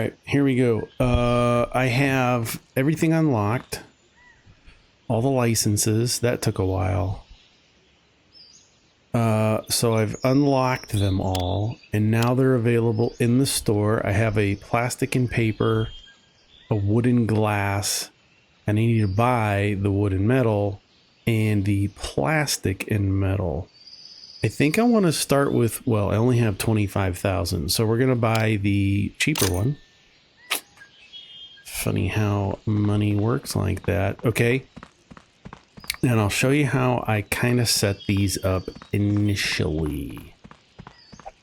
right, here we go. I have everything unlocked. All the licenses. That took a while. So I've unlocked them all, and now they're available in the store. I have a plastic and paper, a wood and glass, and I need to buy the wood and metal and the plastic and metal. I think I want to start with, well, I only have 25,000, so we're going to buy the cheaper one. Funny how money works like that. Okay. And I'll show you how I kind of set these up initially.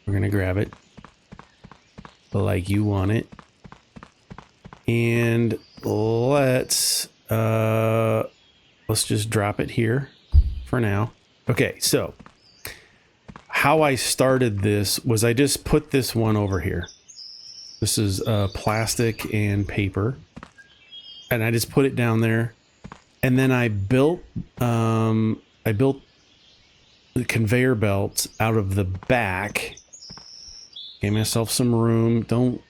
We're going to grab it like you want it. And let's just drop it here for now. Okay, so how I started this was I just put this one over here. This is plastic and paper. And I just put it down there. And then I built the conveyor belts out of the back. Gave myself some room. Don't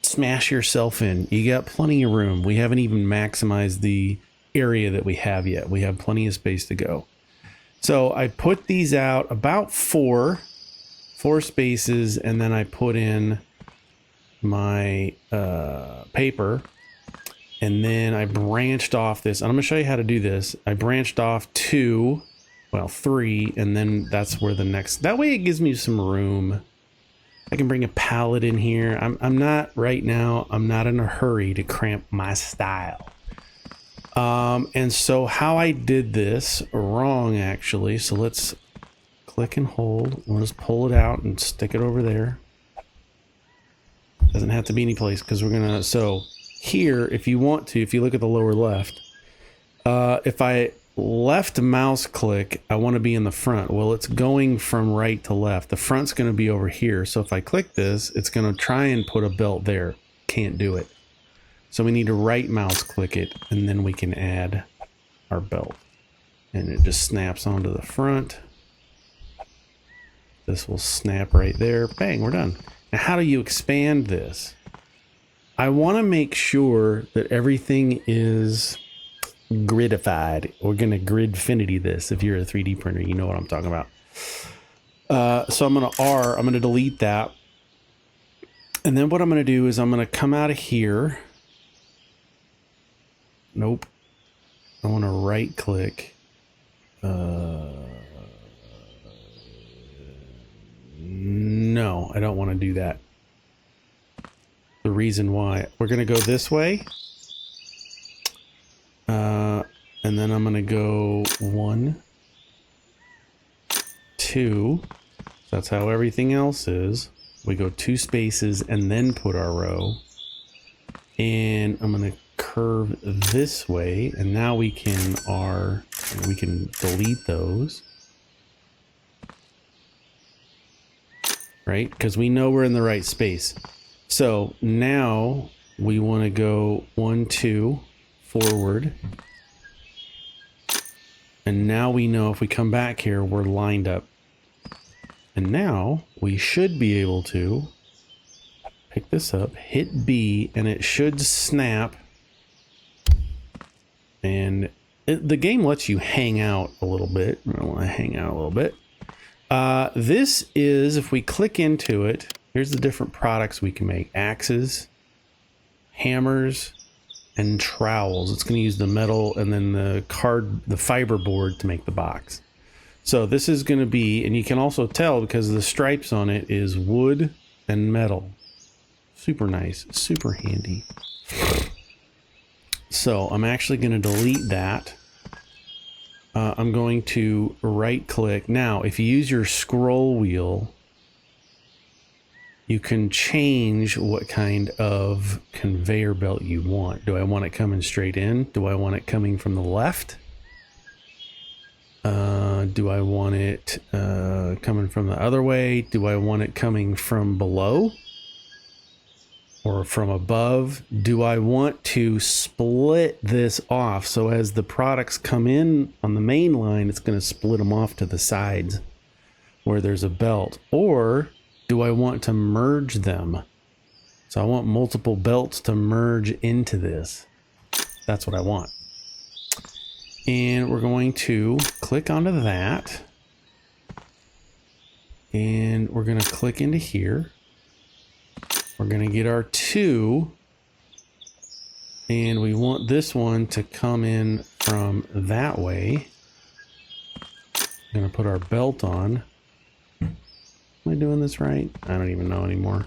smash yourself in. You got plenty of room. We haven't even maximized the area that we have yet. We have plenty of space to go. So I put these out about four spaces, and then I put in my paper. And then I branched off this. I'm going to show you how to do this. I branched off three, and then that's where the next... That way it gives me some room. I can bring a pallet in here. I'm not right now. I'm not in a hurry to cramp my style. And so how I did this wrong, actually. So let's click and hold. We'll just pull it out and stick it over there. Doesn't have to be any place because we're going to... So... Here, if you want to, if you look at the lower left, if I left mouse click, I want to be in the front. Well, it's going from right to left. The front's going to be over here. So if I click this, it's going to try and put a belt there. Can't do it. So we need to right mouse click it, and then we can add our belt. And it just snaps onto the front. This will snap right there. Bang, we're done. Now, how do you expand this? I want to make sure that everything is gridified. We're going to gridfinity this. If you're a 3D printer, you know what I'm talking about. So I'm going to delete that. And then what I'm going to do is I'm going to come out of here. Nope. I want to right click. No, I don't want to do that. The reason why we're going to go this way, and then I'm going to go 1, 2. That's how everything else is. We go 2 spaces and then put our row, and I'm going to curve this way, and now we can delete those, right? Because we know we're in the right space. So now we want to go 1, 2 forward. And now we know if we come back here, we're lined up. And now we should be able to pick this up, hit B, and it should snap. And the game lets you hang out a little bit. I want to hang out a little bit. This is, if we click into it, here's the different products we can make. Axes, hammers, and trowels. It's going to use the metal and then the fiber board to make the box. So this is going to be, and you can also tell because the stripes on it is wood and metal. Super nice, super handy. So I'm actually going to delete that. I'm going to right click. Now, if you use your scroll wheel, you can change what kind of conveyor belt you want. Do I want it coming straight in? Do I want it coming from the left? Do I want it coming from the other way? Do I want it coming from below or from above? Do I want to split this off so as the products come in on the main line, it's going to split them off to the sides where there's a belt? Or do I want to merge them So I want multiple belts to merge into this. That's what I want. And we're going to click onto that. And we're going to click into here. We're going to get our 2. And we want this one to come in from that way. I'm going to put our belt on. Am I doing this right? I don't even know anymore.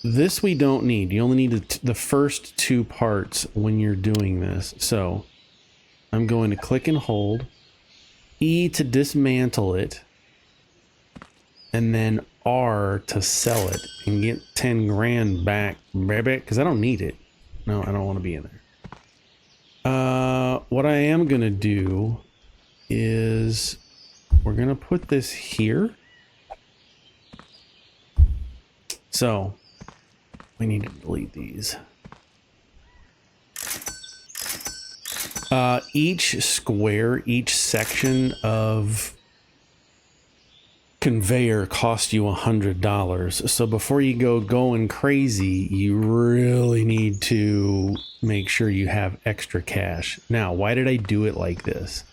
This we don't need. You only need the first 2 parts when you're doing this. So I'm going to click and hold. E to dismantle it. And then R to sell it and get 10 grand back, baby, because I don't need it. No, I don't want to be in there. What I am going to do is we're going to put this here. So we need to delete these. Each square, each section of conveyor costs you $100. So before you go going crazy, you really need to make sure you have extra cash. Now, why did I do it like this?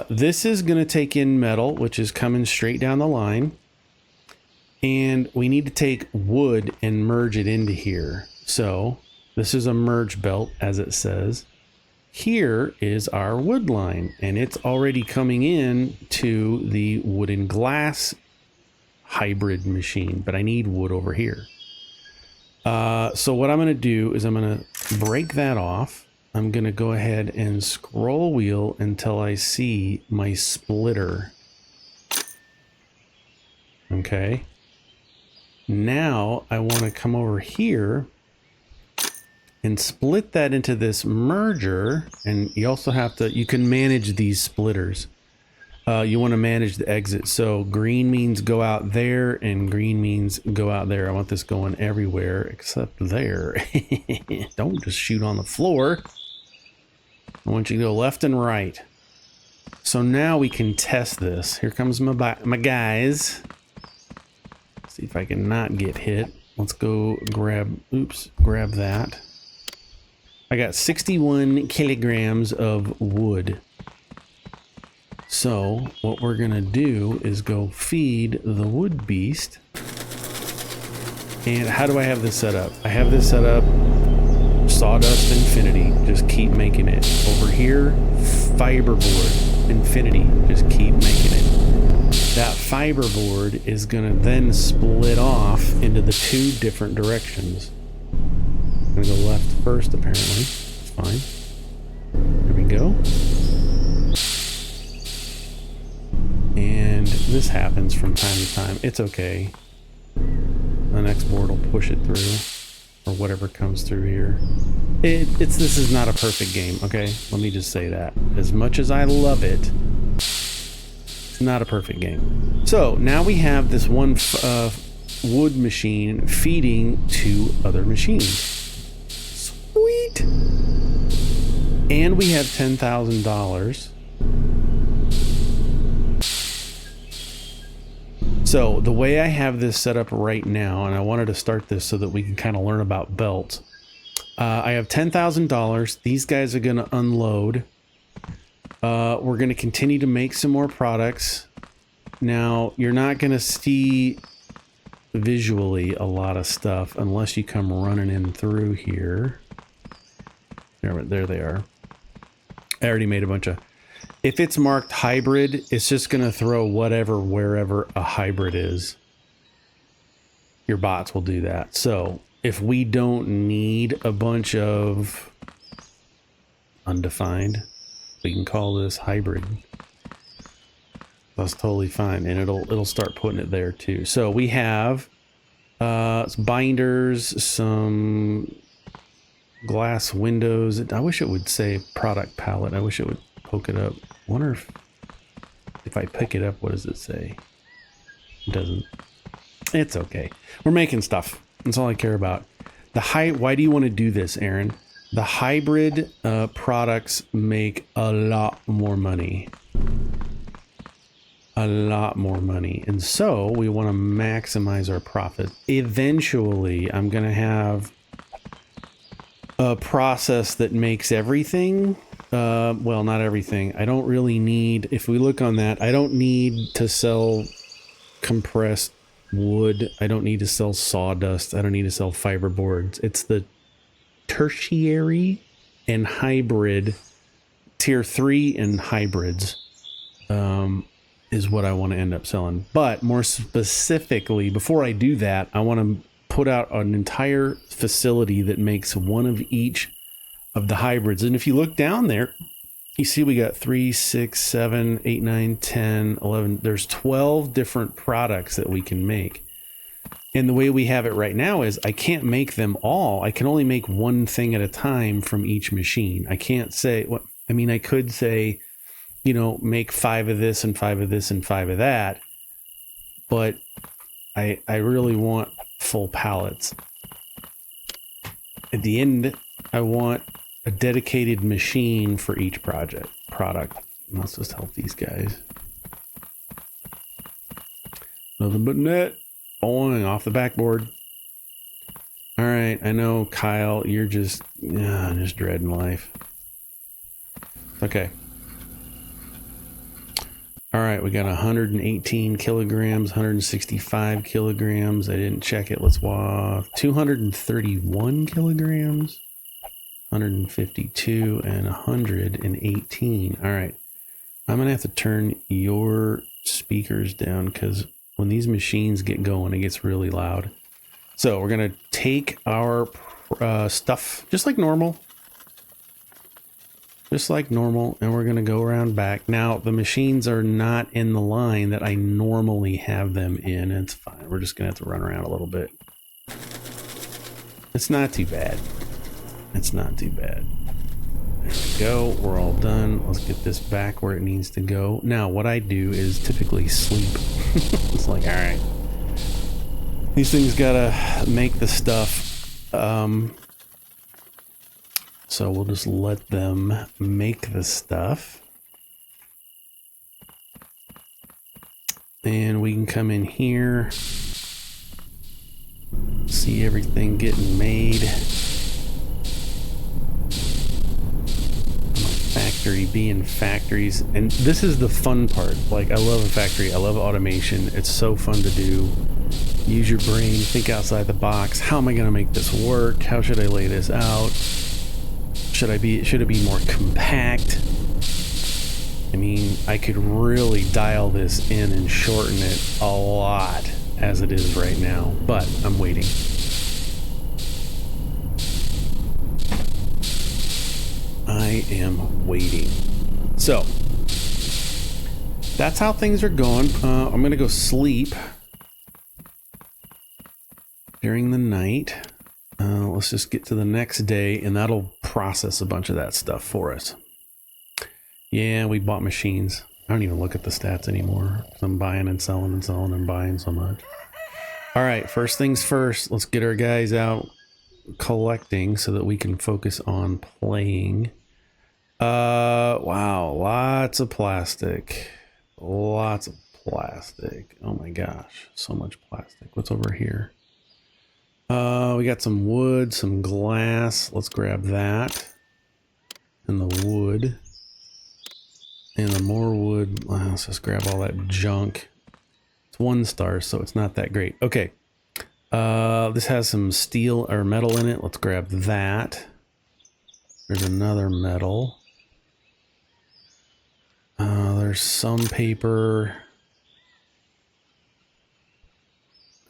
This is going to take in metal, which is coming straight down the line. And we need to take wood and merge it into here. So this is a merge belt, as it says. Here is our wood line, and it's already coming in to the wood and glass hybrid machine, but I need wood over here. So what I'm going to do is I'm going to break that off. I'm going to go ahead and scroll wheel until I see my splitter. Okay. Now I want to come over here and split that into this merger. And you also have to, you can manage these splitters. You want to manage the exit. So green means go out there and green means go out there. I want this going everywhere except there. Don't just shoot on the floor. I want you to go left and right. So now we can test this. Here comes my guys. See if I can not get hit. Let's go grab that. I got 61 kilograms of wood. So what we're gonna do is go feed the wood beast. And how do I have this set up? I have this set up sawdust infinity. Just keep making it. Over here, fiberboard infinity. Just keep making it. That fiberboard is gonna then split off into the 2 different directions. I'm gonna go left first, apparently. It's fine. There we go. And this happens from time to time. It's okay. The next board will push it through, or whatever comes through here. This is not a perfect game, okay? Let me just say that. As much as I love it, it's not a perfect game. So now we have this one wood machine feeding 2 other machines. Sweet. And we have $10,000. So the way I have this set up right now, and I wanted to start this so that we can kind of learn about belts. I have $10,000. These guys are going to unload. We're going to continue to make some more products. Now, you're not going to see visually a lot of stuff unless you come running in through here. There they are. I already made a bunch of... If it's marked hybrid, it's just going to throw whatever, wherever a hybrid is. Your bots will do that. So if we don't need a bunch of undefined, we can call this hybrid. That's totally fine. And it'll start putting it there too. So we have some binders, some glass windows. I wish it would say product palette. I wish it would poke it up. I wonder if I pick it up, what does it say? It doesn't. It's okay. We're making stuff. That's all I care about. Why do you want to do this, Aaron? The hybrid products make a lot more money. a lot more money. And so we want to maximize our profit. Eventually, I'm going to have a process that makes everything. Well, not everything. I don't really need, if we look on that, I don't need to sell compressed wood. I don't need to sell sawdust. I don't need to sell fiberboards. It's the tertiary and hybrid, tier 3 and hybrids, is what I want to end up selling. But more specifically, before I do that, I want to put out an entire facility that makes one of each of the hybrids. And if you look down there, you see we got 3, 6, 7, 8, 9, 10, 11. There's 12 different products that we can make. And the way we have it right now is I can't make them all. I can only make one thing at a time from each machine. I can't say, what I mean, I could say, you know, make 5 of this and 5 of this and 5 of that. But I really want full pallets. At the end, I want a dedicated machine for each product. Let's just help these guys. Nothing but net. Boing, off the backboard. All right, I know, Kyle, you're just dreading life. Okay. All right, we got 118 kilograms, 165 kilograms. I didn't check it. Let's walk. 231 kilograms, 152, and 118. All right. I'm going to have to turn your speakers down because when these machines get going, it gets really loud. So we're going to take our stuff just like normal. And we're going to go around back. Now, the machines are not in the line that I normally have them in. It's fine. We're just going to have to run around a little bit. It's not too bad. There we go. We're all done. Let's get this back where it needs to go. Now, what I do is typically sleep. It's like, all right. These things got to make the stuff. So we'll just let them make the stuff. And we can come in here, see everything getting made. Factory being factories. And this is the fun part. Like, I love a factory. I love automation. It's so fun to do. Use your brain, think outside the box. How am I going to make this work? How should I lay this out? Should it be more compact? I mean, I could really dial this in and shorten it a lot as it is right now, but I'm waiting. I am waiting. So, that's how things are going. I'm going to go sleep during the night. Let's just get to the next day, and that'll process a bunch of that stuff for us. Yeah, we bought machines. I don't even look at the stats anymore. I'm buying and selling and buying so much. All right, first things first. Let's get our guys out collecting so that we can focus on playing. Wow, lots of plastic. Oh my gosh, so much plastic. What's over here? We got some wood, some glass. Let's grab that. And the wood. And the more wood. Let's just grab all that junk. It's 1 star, so it's not that great. Okay. This has some steel or metal in it. Let's grab that. There's another metal. There's some paper.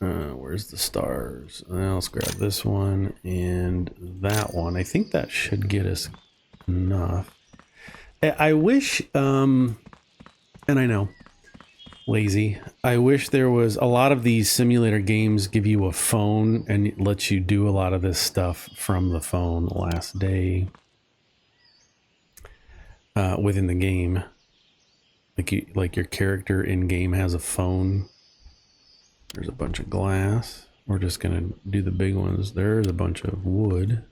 Where's the stars? Let's grab this one and that one. I think that should get us enough. I wish, and I know, lazy. I wish there was a lot of these simulator games give you a phone and it lets you do a lot of this stuff from the phone. Last day within the game, like your character in game has a phone. There's a bunch of glass. We're just gonna do the big ones. There's a bunch of wood.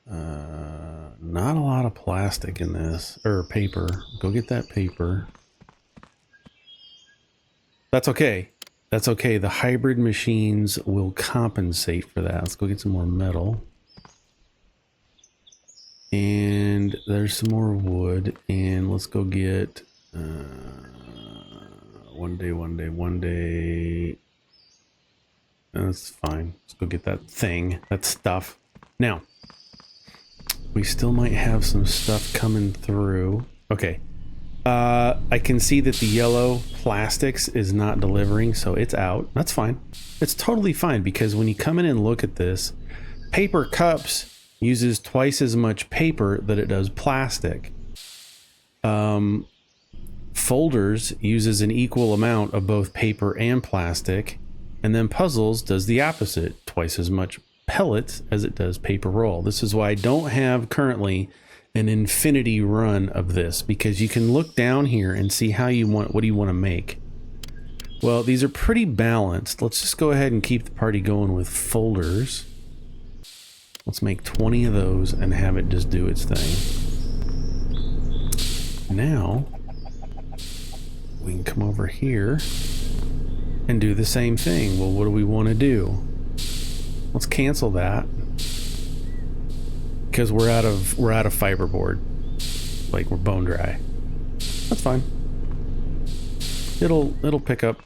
Not a lot of plastic in this, or paper. Go get that paper. That's okay. That's okay. The hybrid machines will compensate for that. Let's go get some more metal. And there's some more wood. And let's go get one day. That's fine. Let's go get that thing, that stuff. Now, we still might have some stuff coming through. Okay. I can see that the yellow plastics is not delivering, so it's out. That's fine. It's totally fine, because when you come in and look at this, paper cups uses twice as much paper that it does plastic. Folders uses an equal amount of both paper and plastic, and then puzzles does the opposite, twice as much pellets as it does paper roll. This is why I don't have currently an infinity run of this, because you can look down here and see how you want, what do you want to make. Well, these are pretty balanced. Let's just go ahead and keep the party going with folders. Let's make 20 of those and have it just do its thing. Now we can come over here and do the same thing. Well, what do we want to do? Let's cancel that, because we're out of fiberboard. Like, we're bone dry. That's fine. It'll pick up.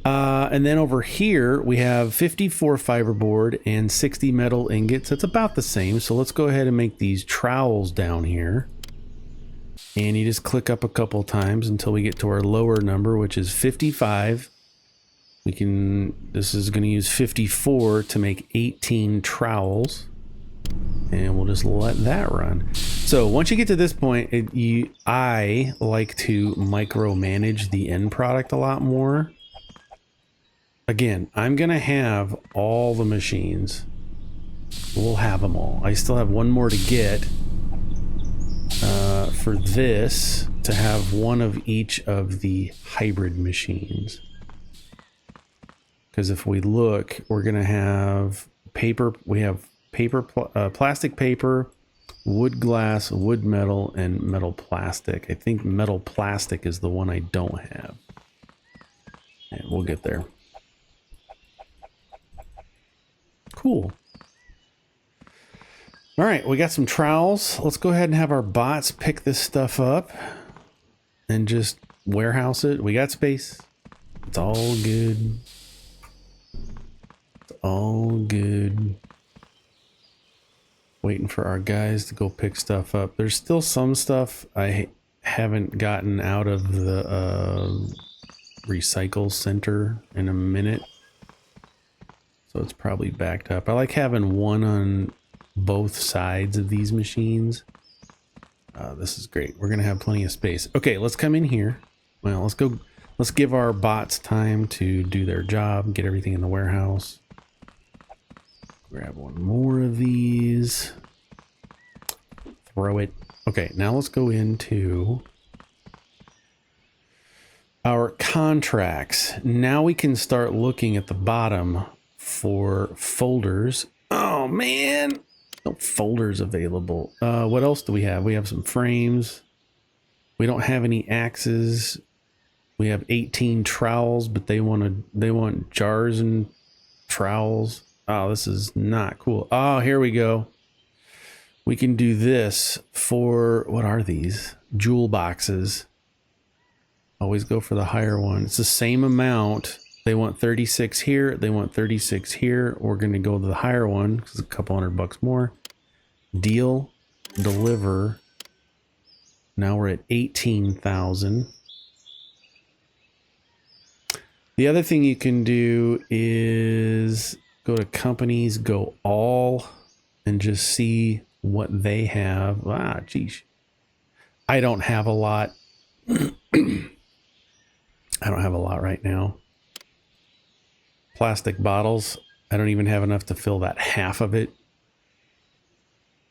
And then over here we have 54 fiberboard and 60 metal ingots. That's about the same. So let's go ahead and make these trowels down here. And you just click up a couple times until we get to our lower number, which is 55. This is going to use 54 to make 18 trowels. And we'll just let that run. So once you get to this point, I like to micromanage the end product a lot more. Again, I'm going to have all the machines. We'll have them all. I still have one more to get for this, to have one of each of the hybrid machines. Because if we look, we're going to have paper. We have paper, plastic paper, wood glass, wood metal, and metal plastic. I think metal plastic is the one I don't have. And we'll get there. Cool. All right, we got some trowels. Let's go ahead and have our bots pick this stuff up and just warehouse it. We got space. It's all good. It's all good. Waiting for our guys to go pick stuff up. There's still some stuff I haven't gotten out of the recycle center in a minute. So it's probably backed up. I like having one on both sides of these machines. This is great. We're gonna have plenty of space. Okay, let's come in here. Well, let's give our bots time to do their job, get everything in the warehouse. Grab one more of these. Throw it. Okay, now let's go into our contracts. Now we can start looking at the bottom for folders. Oh man, no folders available. What else do we have? We have some frames. We don't have any axes. We have 18 trowels, but they want jars and trowels. Oh, this is not cool. Oh, here we go. We can do this for, what are these? Jewel boxes. Always go for the higher one. It's the same amount. They want 36 here. They want 36 here. We're going to go to the higher one because it's a couple $100 more. Deal, deliver. Now we're at 18,000. The other thing you can do is go to companies, go all, and just see what they have. Ah, geez. I don't have a lot. I don't have a lot right now. Plastic bottles. I don't even have enough to fill that half of it.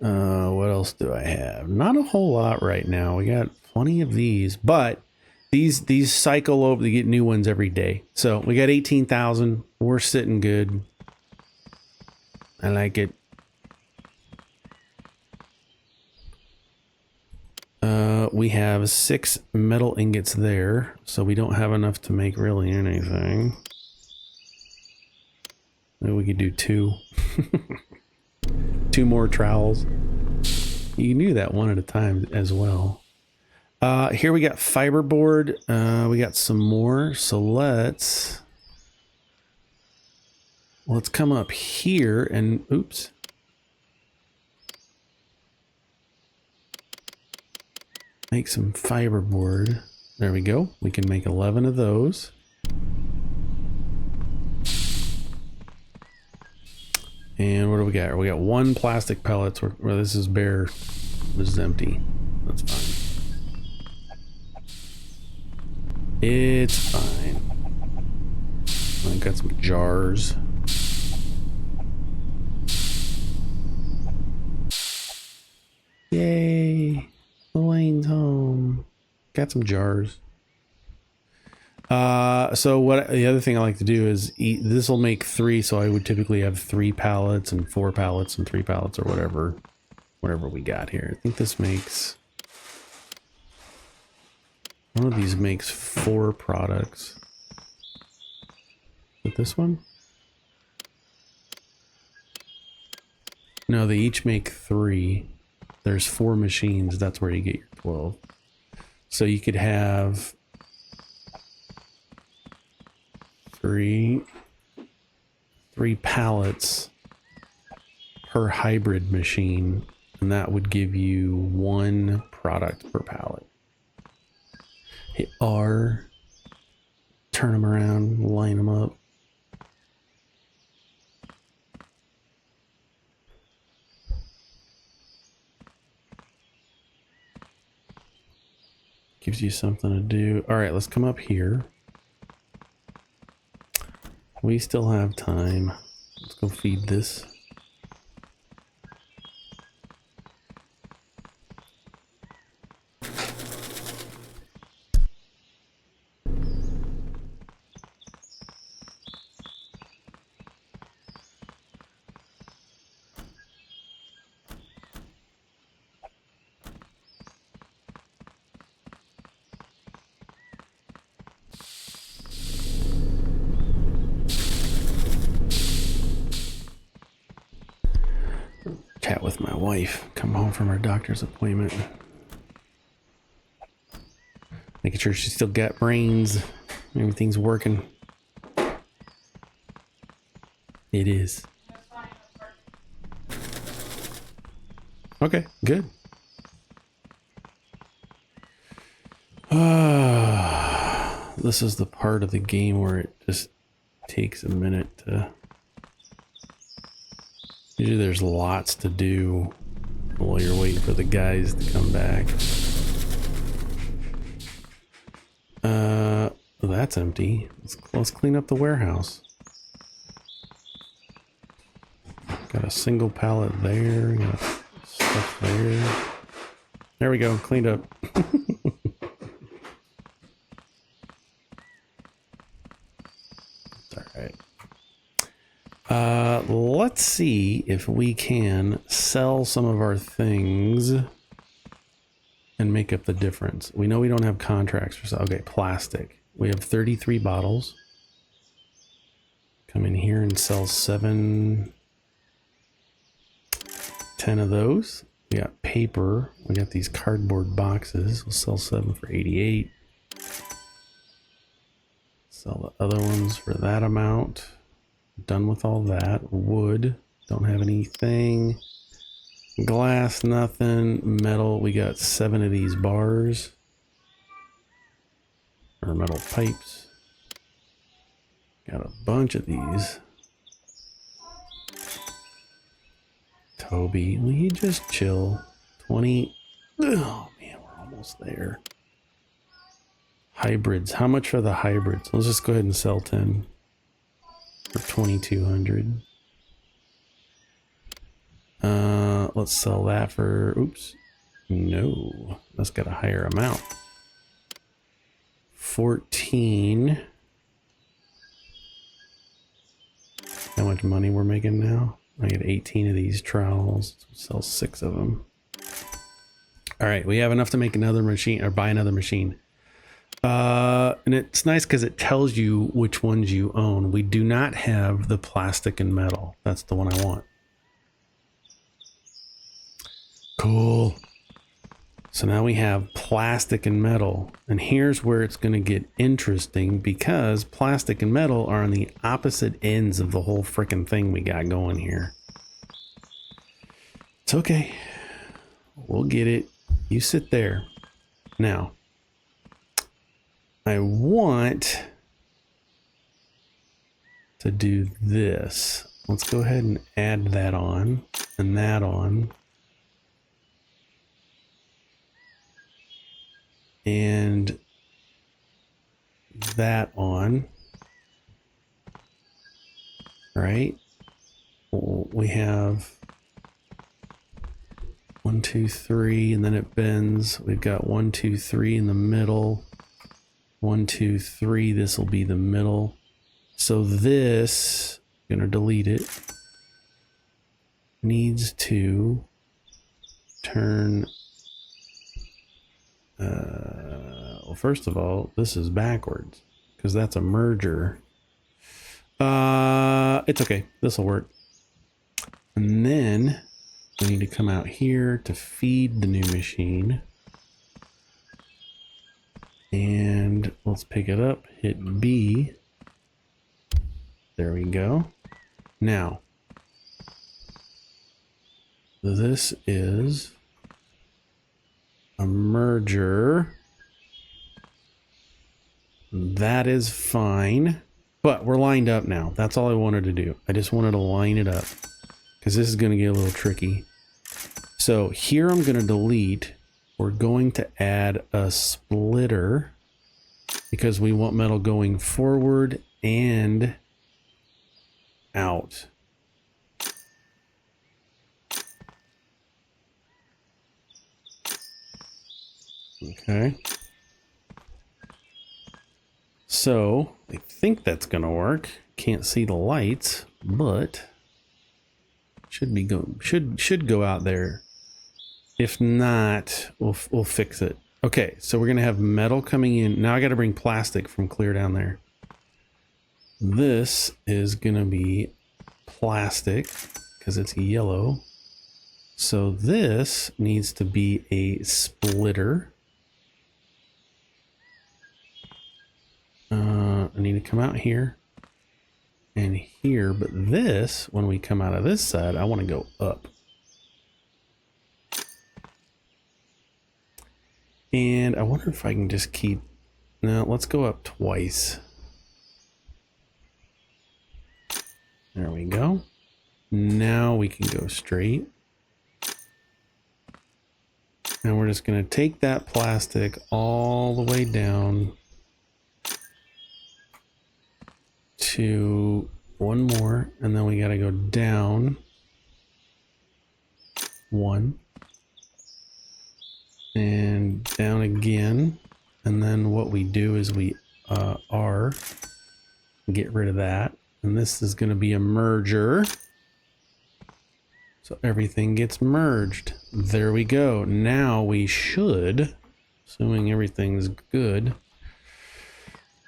What else do I have? Not a whole lot right now. We got plenty of these, but these cycle over. They get new ones every day. So we got 18,000. We're sitting good. I like it. We have 6 metal ingots there, so we don't have enough to make really anything. Maybe we could do 2. 2 more trowels. You can do that one at a time as well. Here we got fiberboard. We got some more, so let's come up here and oops. Make some fiberboard. There we go. We can make 11 of those. And what do we got? We got 1 plastic pellets where this is bare. This is empty. That's fine. It's fine. I've got some jars. Yay! Elaine's home. Got some jars. So what the other thing I like to do is eat. This will make 3, so I would typically have 3 pallets and 4 pallets and 3 pallets or whatever we got here. I think this makes one of these makes 4 products. With this one? No, they each make 3. There's 4 machines. That's where you get your 12. So you could have 3 pallets per hybrid machine, and that would give you 1 product per pallet. Hit R, turn them around, line them up. Gives you something to do. All right, let's come up here. We still have time. Let's go feed this. Chat with my wife. Come home from her doctor's appointment. Making sure she's still got brains. Everything's working. It is. Okay, good. This is the part of the game where it just takes a minute to... Usually there's lots to do while you're waiting for the guys to come back. Well, that's empty. Let's clean up the warehouse. Got a single pallet there. Got stuff there. There we go. Cleaned up. It's all right. Let's see if we can sell some of our things and make up the difference. We know we don't have contracts for sale. Okay, plastic. We have 33 bottles. Come in here and sell 10 of those. We got paper. We got these cardboard boxes. We'll sell 7 for 88. Sell the other ones for that amount. Done with all that. Wood, don't have anything. Glass, nothing. Metal, we got 7 of these bars. Or metal pipes. Got a bunch of these. Toby, will you just chill? 20. Oh man, we're almost there. Hybrids, how much for the hybrids? Let's just go ahead and sell 10. For 2,200. Let's sell that for, oops, no, that's got a higher amount. 14. How much money we're making now? I get 18 of these trowels. Sell 6 of them. All right, we have enough to make another machine or buy another machine. And it's nice because it tells you which ones you own. We do not have the plastic and metal. That's the one I want. Cool. So now we have plastic and metal. And here's where it's going to get interesting because plastic and metal are on the opposite ends of the whole freaking thing we got going here. It's okay. We'll get it. You sit there. Now, I want to do this. Let's go ahead and add that on and that on. And that on. Right? We have 1, 2, 3, and then it bends. We've got 1, 2, 3 in the middle. 1, 2, 3. This will be the middle. So this, I'm gonna delete it, needs to turn. Well, first of all, this is backwards because that's a merger. It's okay. This will work. And then we need to come out here to feed the new machine. And let's pick it up, hit B. There we go. Now, this is a merger. That is fine, but we're lined up now. That's all I wanted to do. I just wanted to line it up because this is going to get a little tricky. So here I'm going to delete. We're going to add a splitter because we want metal going forward and out. Okay. So I think that's going to work. Can't see the lights, but should go out there. If not, we'll fix it. Okay, so we're gonna have metal coming in. Now I got to bring plastic from clear down there. This is gonna be plastic because it's yellow. So this needs to be a splitter. I need to come out here and here, but this, when we come out of this side, I want to go up. And I wonder if I can just keep, no, let's go up twice. There we go. Now we can go straight. And we're just going to take that plastic all the way down to one more, and then we got to go down one and down again. And then what we do is we get rid of that, and this is going to be a merger, so everything gets merged. There we go. Now we should, assuming everything's good,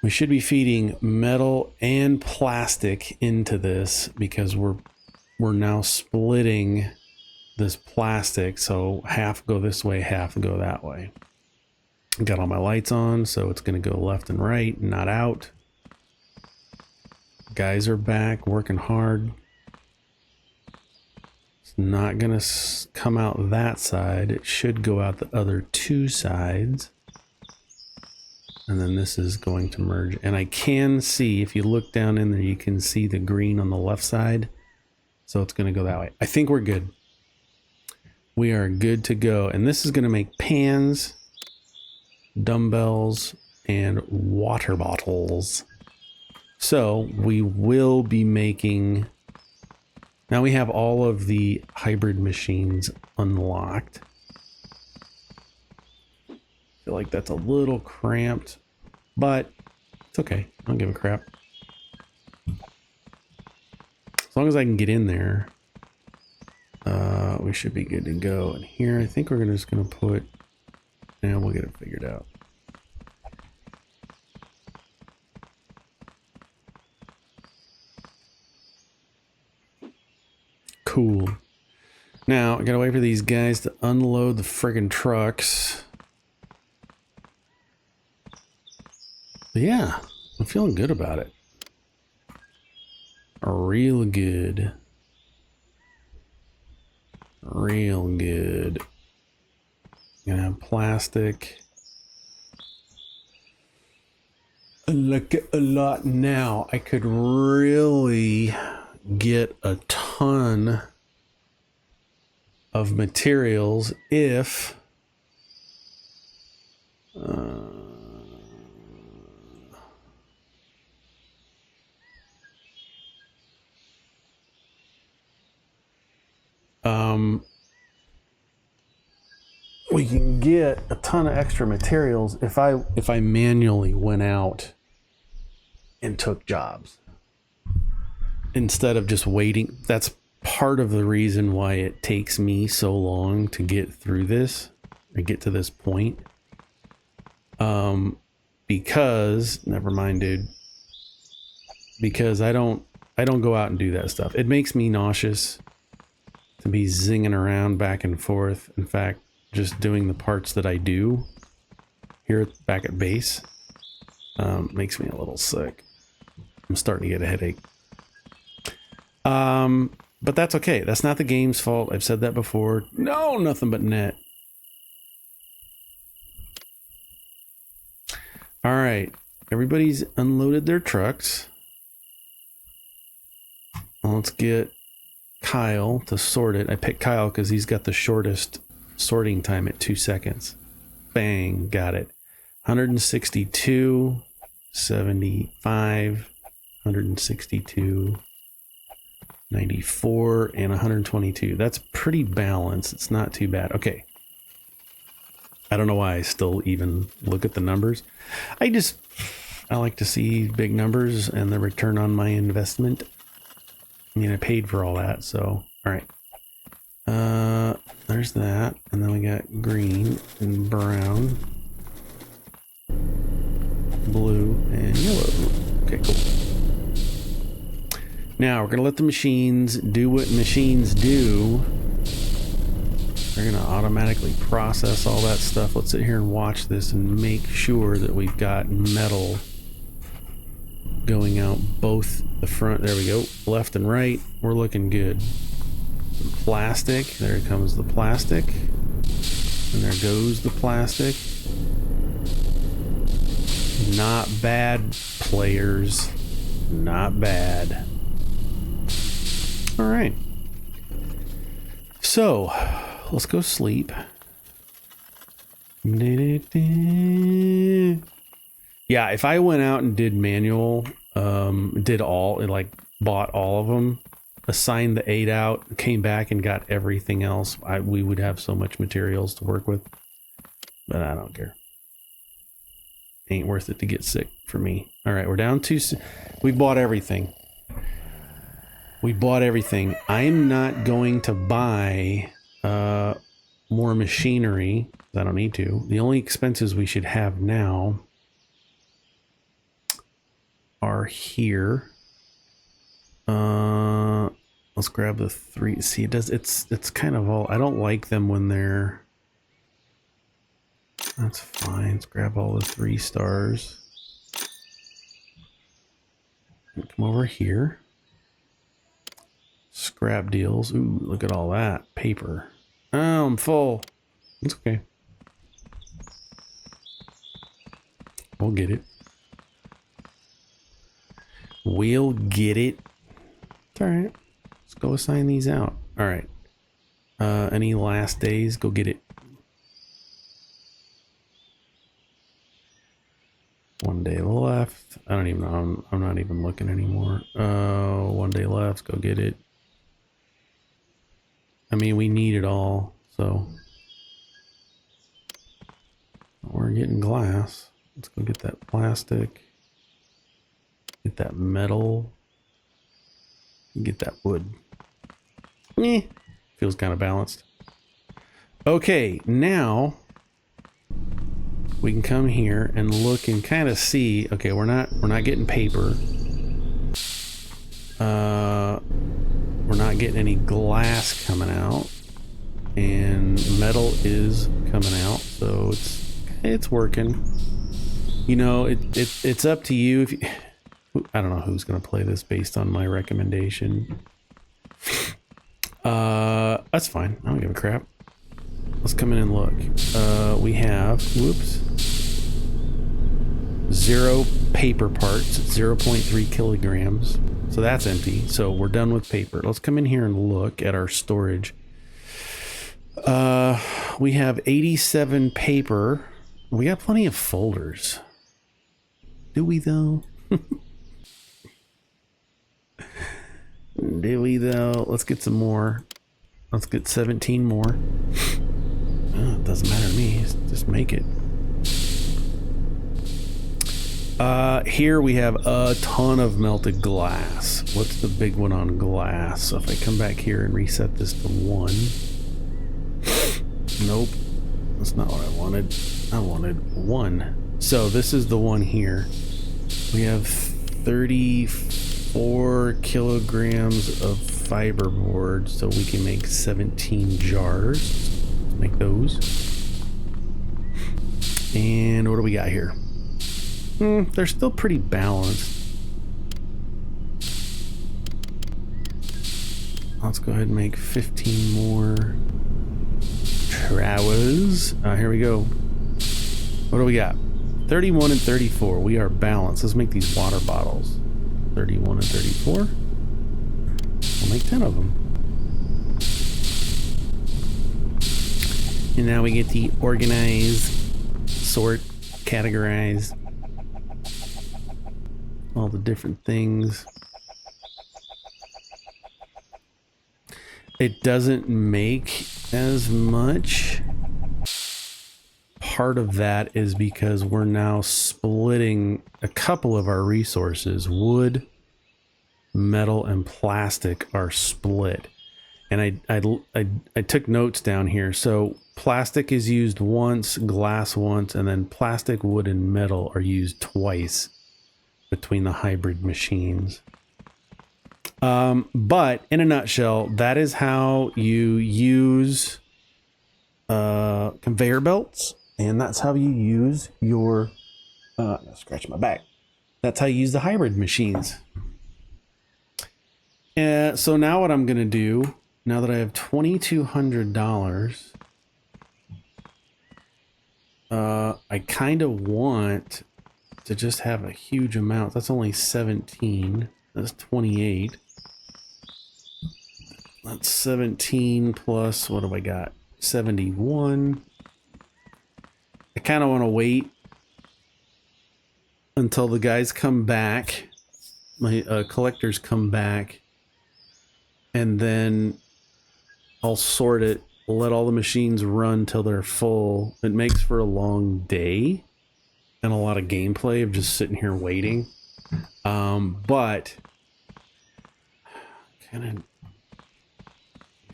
we should be feeding metal and plastic into this because we're now splitting this plastic, so half go this way, half go that way. Got all my lights on, so it's going to go left and right, not out. Guys are back working hard. It's not going to come out that side. It should go out the other two sides. And then this is going to merge. And I can see, if you look down in there, you can see the green on the left side. So it's going to go that way. I think we're good. We are good to go. And this is going to make pans, dumbbells, and water bottles. So we will be making... Now we have all of the hybrid machines unlocked. I feel like that's a little cramped, but it's okay. I don't give a crap. As long as I can get in there, we should be good to go. And here, I think we're just going to put Yeah, we'll get it figured out. Cool. Now, I gotta wait for these guys to unload the friggin' trucks. But yeah, I'm feeling good about it. Real good. Real good. Gonna have plastic. Look at a lot now. I could really get a ton of materials if we can get a ton of extra materials if I manually went out and took jobs instead of just waiting. That's part of the reason why it takes me so long to get through this or get to this point. Because never mind, dude. Because I don't go out and do that stuff. It makes me nauseous to be zinging around back and forth. In fact, just doing the parts that I do here back at base makes me a little sick. I'm starting to get a headache. But that's okay. That's not the game's fault. I've said that before. No, nothing but net. All right. Everybody's unloaded their trucks. Let's get Kyle to sort it. I picked Kyle because he's got the shortest sorting time at 2 seconds. Bang, got it. 162, 75, 162, 94, and 122. That's pretty balanced. It's not too bad. Okay. I don't know why I still even look at the numbers. I like to see big numbers and the return on my investment. I mean, I paid for all that, so all right. There's that, and then we got green and brown, blue and yellow. Okay, cool. Now we're gonna let the machines do what machines do. They're gonna automatically process all that stuff. Let's sit here and watch this and make sure that we've got metal going out both the front. There we go. Left and right. We're looking good. Plastic. There comes the plastic. And there goes the plastic. Not bad, players. Not bad. All right. So, let's go sleep. Yeah, if I went out and did manual, did all, like bought all of them, assigned the 8 out, came back and got everything else, we would have so much materials to work with. But I don't care. Ain't worth it to get sick for me. All right, we're down to, we bought everything. We bought everything. I'm not going to buy more machinery. I don't need to. The only expenses we should have now are here. Let's grab the 3. See, it's kind of all, I don't like them when they're, that's fine. Let's grab all the 3 stars. And come over here. Scrap deals. Ooh, look at all that paper. Oh, I'm full. It's okay. We'll get it. We'll get it. It's all right. Let's go assign these out. All right. Any last days? Go get it. 1 day left. I don't even know. I'm not even looking anymore. 1 day left. Go get it. I mean, we need it all, so we're getting glass. Let's go get that plastic. Get that metal. Get that wood. Feels kind of balanced. Okay, now we can come here and look and kind of see, okay, we're not getting paper. We're not getting any glass coming out, and metal is coming out, so it's working. You know, it's up to you. If you, I don't know who's going to play this based on my recommendation. That's fine. I don't give a crap. Let's come in and look. We have, whoops, 0 paper parts, 0.3 kilograms. So that's empty. So we're done with paper. Let's come in here and look at our storage. We have 87 paper. We got plenty of folders. Do we though? Do we though? Let's get some more. Let's get 17 more. Oh, it doesn't matter to me. Just make it. Here we have a ton of melted glass. What's the big one on glass? So if I come back here and reset this to 1. Nope. That's not what I wanted. I wanted 1. So this is the one here. We have 34 kilograms of fiberboard, so we can make 17 jars. Let's make those. And what do we got here? They're still pretty balanced. Let's go ahead and make 15 more trowels. Here we go. What do we got? 31 and 34. We are balanced. Let's make these water bottles. 31 and 34. We'll make 10 of them. And now we get to organize, sort, categorize all the different things. It doesn't make as much. Part of that is because we're now splitting a couple of our resources. Wood, metal, and plastic are split. And I took notes down here. So plastic is used once, glass once, and then plastic, wood, and metal are used twice between the hybrid machines. But in a nutshell, that is how you use conveyor belts, and that's how you use your scratch my back. That's how you use the hybrid machines. So now what I'm gonna do, now that I have $2,200, I kind of want to just have a huge amount. That's only 17. That's 28. That's 17 plus, what do I got? 71. I kind of want to wait until the guys come back. My collectors come back. And then I'll sort it. Let all the machines run till they're full. It makes for a long day and a lot of gameplay of just sitting here waiting. But kind of,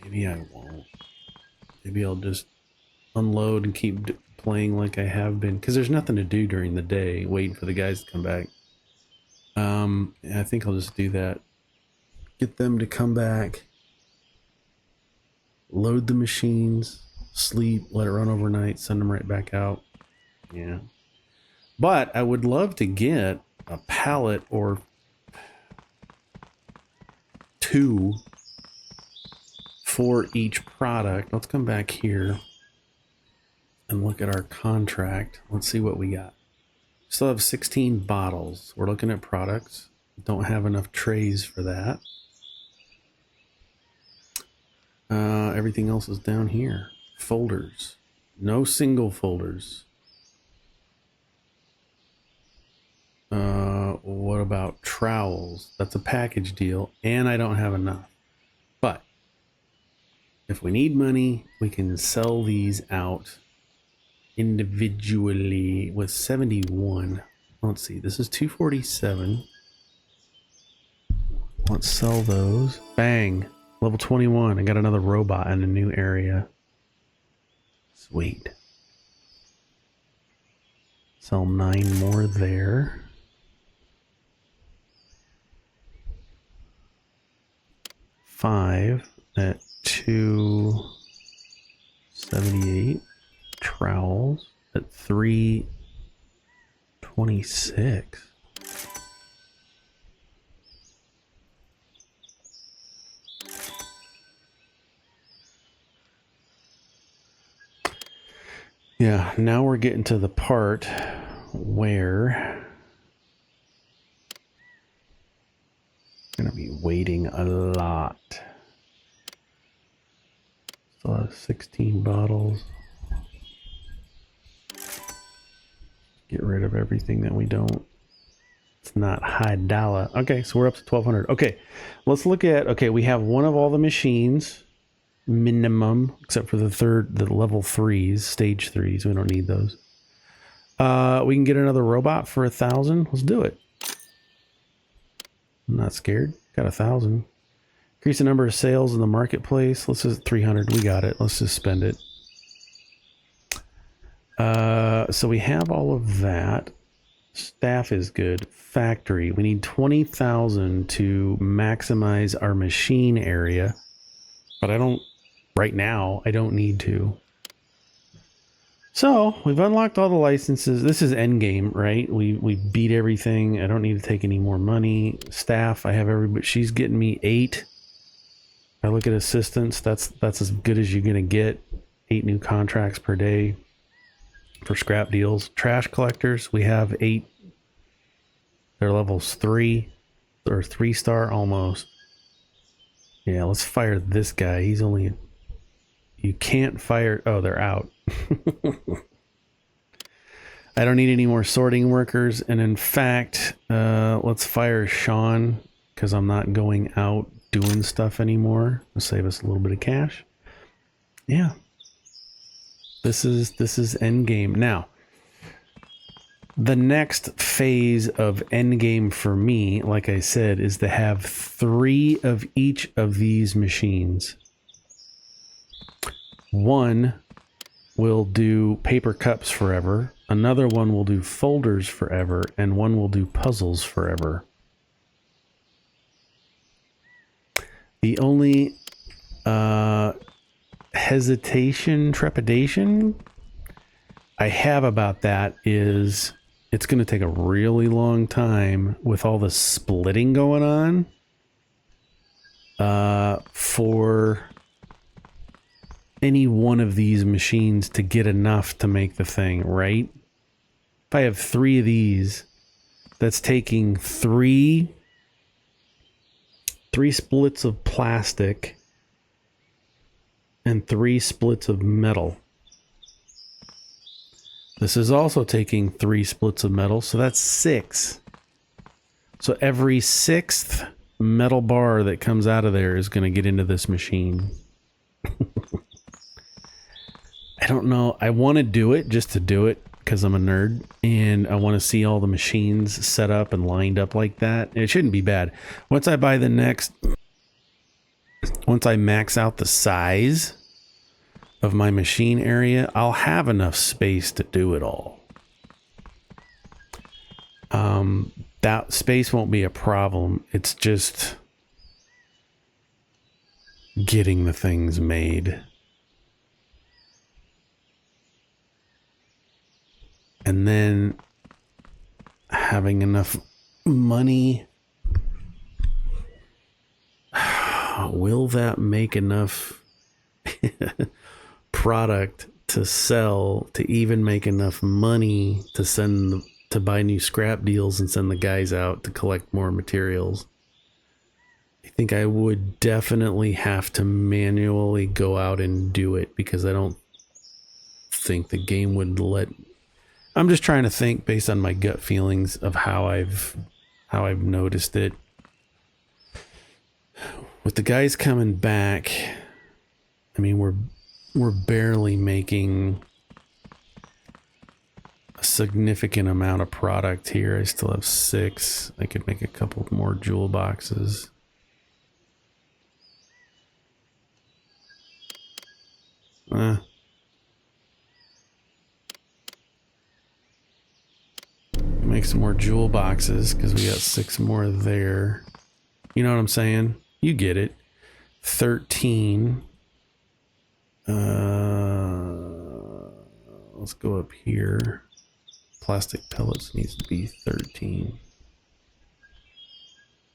maybe I won't. Maybe I'll just unload and keep playing like I have been, because there's nothing to do during the day waiting for the guys to come back. I think I'll just do that. Get them to come back, load the machines, sleep, let it run overnight, send them right back out. Yeah. But I would love to get a pallet or 2 for each product. Let's come back here and look at our contract. Let's see what we got. Still have 16 bottles. We're looking at products. Don't have enough trays for that. Everything else is down here. Folders. No single folders. What about trowels? That's a package deal, and I don't have enough. But if we need money, we can sell these out individually with 71. Let's see, this is 247. Let's sell those. Bang. Level 21. I got another robot in a new area. Sweet. Sell 9 more there. $5 at $2.78. Trowels at $3.26. Yeah, now we're getting to the part where I'm going to be waiting a lot. Still have 16 bottles. Get rid of everything that we don't. It's not high dollar. Okay, so we're up to 1200. Okay, let's look at, okay, we have one of all the machines. Minimum, except for the level 3s, stage 3s. We don't need those. We can get another robot for 1,000. Let's do it. I'm not scared. Got 1,000. Increase the number of sales in the marketplace. Let's just 300. We got it. Let's just spend it. So we have all of that. Staff is good. Factory. We need 20,000 to maximize our machine area. But I don't, right now, I don't need to. So we've unlocked all the licenses. This is endgame, right? We beat everything. I don't need to take any more money. Staff, I have everybody. She's getting me 8. I look at assistants. That's as good as you're gonna get. 8 new contracts per day for scrap deals. Trash collectors, we have 8. They're levels 3 or 3-star almost. Yeah, let's fire this guy. He's only. You can't fire. Oh, they're out. I don't need any more sorting workers. And in fact, let's fire Sean because I'm not going out doing stuff anymore. It'll save us a little bit of cash. Yeah. This is end game. Now, the next phase of end game for me, like I said, is to have 3 of each of these machines. One will do paper cups forever, another one will do folders forever, and one will do puzzles forever. The only trepidation I have about that is it's going to take a really long time with all the splitting going on for any one of these machines to get enough to make the thing, right? If I have 3 of these, that's taking 3 splits of plastic and 3 splits of metal. This is also taking 3 splits of metal, so that's 6. So every 6th metal bar that comes out of there is going to get into this machine. I don't know. I want to do it just to do it because I'm a nerd and I want to see all the machines set up and lined up like that. It shouldn't be bad. Once I max out the size of my machine area, I'll have enough space to do it all. That space won't be a problem. It's just getting the things made. And then having enough money. Will that make enough product to sell to even make enough money to send to buy new scrap deals and send the guys out to collect more materials? I think I would definitely have to manually go out and do it because I don't think the game would let. I'm just trying to think based on my gut feelings of how I've noticed it. With the guys coming back, I mean we're barely making a significant amount of product here. I still have 6. I could make a couple more jewel boxes. Make some more jewel boxes because we got 6 more there. You know what I'm saying? You get it. 13. Let's go up here. Plastic pellets needs to be 13.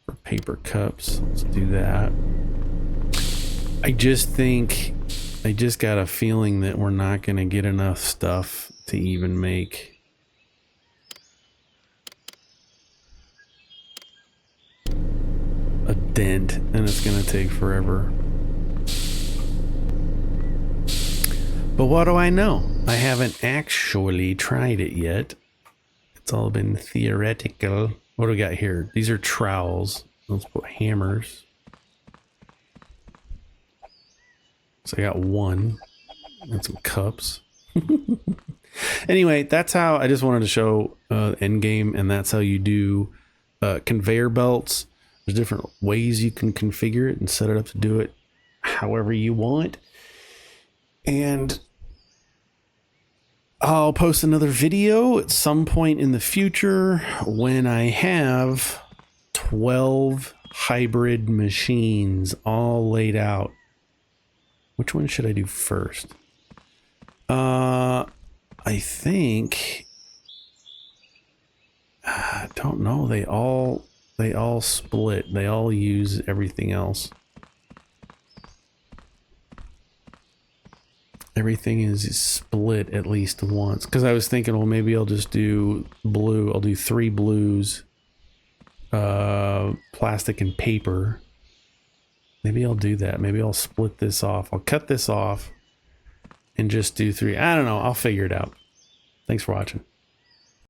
For paper cups, let's do that. I just got a feeling that we're not going to get enough stuff to even make a dent, and it's going to take forever. But what do I know? I haven't actually tried it yet. It's all been theoretical. What do we got here? These are trowels. Let's put hammers. So I got 1 and some cups. Anyway, that's how I just wanted to show end game, and that's how you do conveyor belts. There's different ways you can configure it and set it up to do it however you want. And I'll post another video at some point in the future when I have 12 hybrid machines all laid out. Which one should I do first? I think I don't know. They all split. They all use everything else. Everything is split at least once. Because I was thinking, well, maybe I'll just do blue. I'll do 3 blues, plastic and paper. Maybe I'll do that. Maybe I'll split this off. I'll cut this off and just do 3. I don't know. I'll figure it out. Thanks for watching.